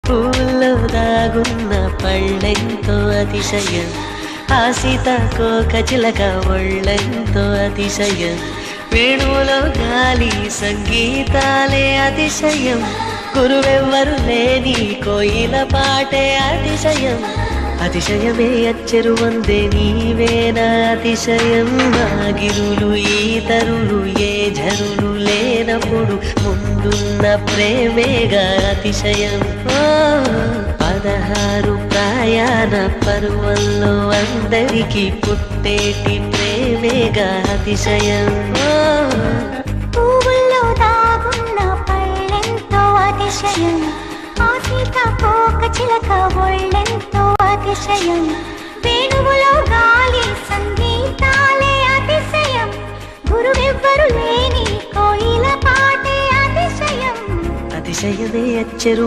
పూల్లో దాగున్న పళ్ళెంతో అతిశయం, ఆ సీతాకోక చిలక ఒళ్ళెంతో అతిశయం, వేణువులో గాలి సంగీతాలే అతిశయం, గురువెవ్వరు లేని కోయిల పాటే అతిశయం, అతిశయమే అచ్చెరువందే నీవేనా అతిశయం, ఆగిరులు ఈతరులు ఏ ఝరులు లేనప్పుడు ముందున్న ప్రేమేగా అతిశయం. 16 ప్రయాణ పర్వంలో అందరికీ పుట్టేటి ప్రేమేగా అతిశయం. పువ్వుల్లో దాగున్న పళ్ళెంతో అతిశయం, ఆ సీతాకోక చిలక ఒళ్ళెంతో అతిశయం, వేణువులో గాలి సంగీతాలే అతిశయం, గురువెవ్వరు లేని కోయిల పాటే అతిశయం, అతిశయమే అచ్చెరు